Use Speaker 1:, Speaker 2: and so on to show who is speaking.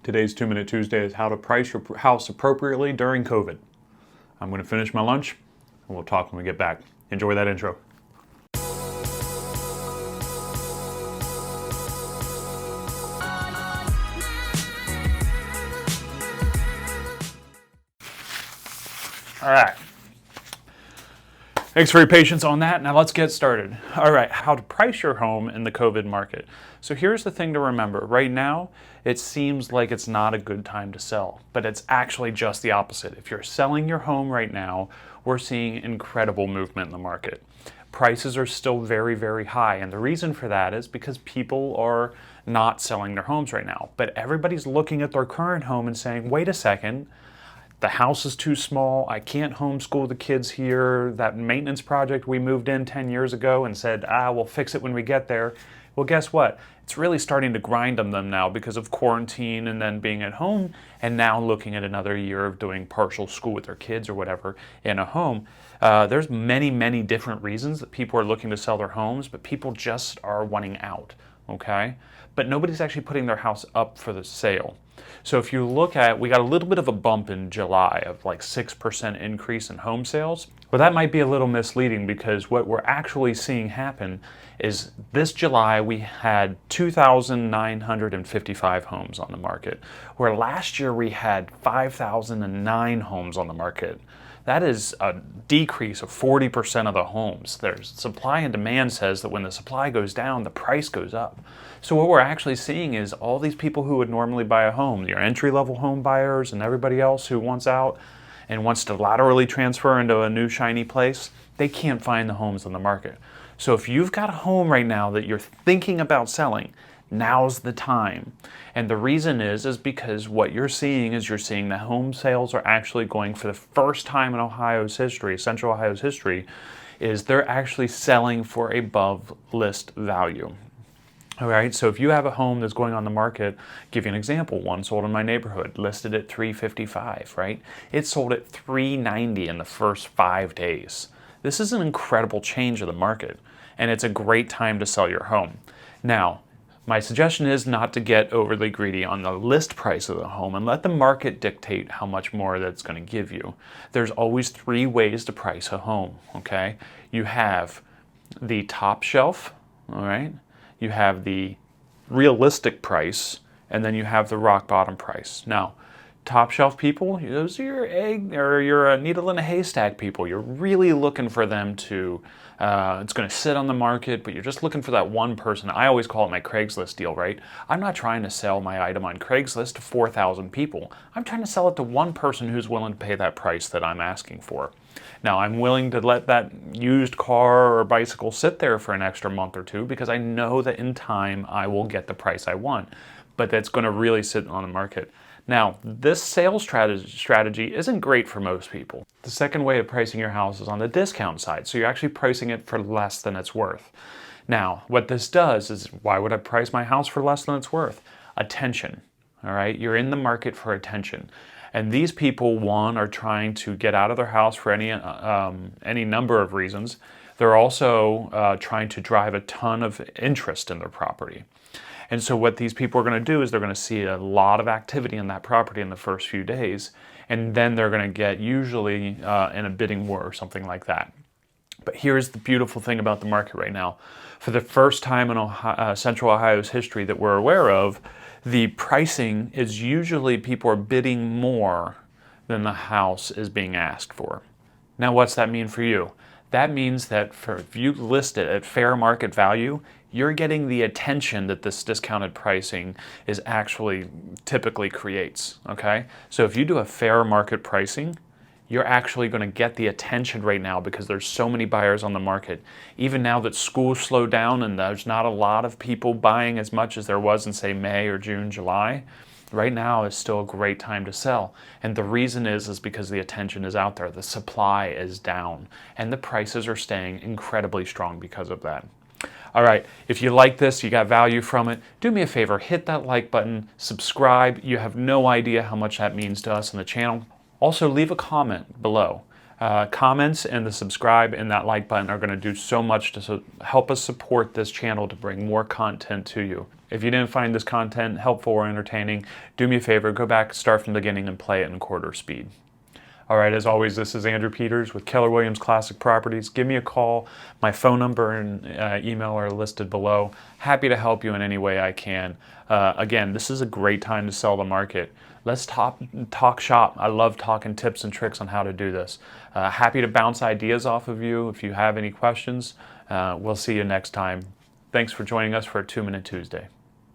Speaker 1: Today's 2-Minute Tuesday is how to price your house appropriately during COVID. I'm going to finish my lunch and we'll talk when we get back. Enjoy that intro. All right. Thanks for your patience on that. Now let's get started. All right, how to price your home in the COVID market. So here's the thing to remember. Right now, it seems like it's not a good time to sell, but it's actually just the opposite. If you're selling your home right now, we're seeing incredible movement in the market. Prices are still very, very high, and the reason for that is because people are not selling their homes right now. But everybody's looking at their current home and saying, wait a second, the house is too small, I can't homeschool the kids here, that maintenance project we moved in 10 years ago and said, we'll fix it when we get there. Well, guess what? It's really starting to grind on them now because of quarantine and then being at home and now looking at another year of doing partial school with their kids or whatever in a home. There's many, many different reasons that people are looking to sell their homes, but people just are wanting out, okay? But nobody's actually putting their house up for the sale. So if you look at, we got a little bit of a bump in July of like 6% increase in home sales. Well, that might be a little misleading because what we're actually seeing happen is this July we had 2,955 homes on the market, where last year we had 5,009 homes on the market. That is a decrease of 40% of the homes. There's supply and demand says that when the supply goes down, the price goes up. So what we're actually seeing is all these people who would normally buy a home, your entry-level home buyers and everybody else who wants out and wants to laterally transfer into a new shiny place, they can't find the homes on the market. So if you've got a home right now that you're thinking about selling, now's the time. And the reason is because what you're seeing is you're seeing that home sales are actually going for the first time in Ohio's history, Central Ohio's history, is they're actually selling for above list value. All right, so if you have a home that's going on the market, give you an example, one sold in my neighborhood, listed at $355, right? It sold at $390 in the first 5 days. This is an incredible change of the market, and it's a great time to sell your home. Now, my suggestion is not to get overly greedy on the list price of the home and let the market dictate how much more that's going to give you. There's always 3 ways to price a home, okay? You have the top shelf, all right? You have the realistic price, and then you have the rock bottom price. Now, top shelf people, those are your egg or your needle in a haystack people. You're really looking for them to, it's going to sit on the market, but you're just looking for that one person. I always call it my Craigslist deal, right? I'm not trying to sell my item on Craigslist to 4,000 people. I'm trying to sell it to one person who's willing to pay that price that I'm asking for. Now, I'm willing to let that used car or bicycle sit there for an extra month or two because I know that in time I will get the price I want, but that's going to really sit on the market. Now, this sales strategy isn't great for most people. The second way of pricing your house is on the discount side, so you're actually pricing it for less than it's worth. Now, what this does is, why would I price my house for less than it's worth? Attention, all right? You're in the market for attention. And these people, one, are trying to get out of their house for any number of reasons. They're also trying to drive a ton of interest in their property. And so what these people are going to do is they're going to see a lot of activity in that property in the first few days, and then they're going to get usually in a bidding war or something like that. But here's the beautiful thing about the market right now. For the first time in Central Ohio's history that we're aware of, the pricing is usually people are bidding more than the house is being asked for. Now, what's that mean for you? That means that if you list it at fair market value, you're getting the attention that this discounted pricing is actually typically creates, okay? So if you do a fair market pricing, you're actually going to get the attention right now because there's so many buyers on the market. Even now that school's slowed down and there's not a lot of people buying as much as there was in, say, May or June, July, right now is still a great time to sell. And the reason is because the attention is out there. The supply is down, and the prices are staying incredibly strong because of that. All right, if you like this, you got value from it, do me a favor, hit that like button, subscribe. You have no idea how much that means to us on the channel. Also, leave a comment below. Comments and the subscribe and that like button are going to do so much to help us support this channel to bring more content to you. If you didn't find this content helpful or entertaining, do me a favor, go back, start from the beginning, and play it in quarter speed. All right, as always, this is Andrew Peters with Keller Williams Classic Properties. Give me a call. My phone number and email are listed below. Happy to help you in any way I can. Again, this is a great time to sell the market. Let's talk shop. I love talking tips and tricks on how to do this. Happy to bounce ideas off of you if you have any questions. We'll see you next time. Thanks for joining us for a 2-Minute Tuesday.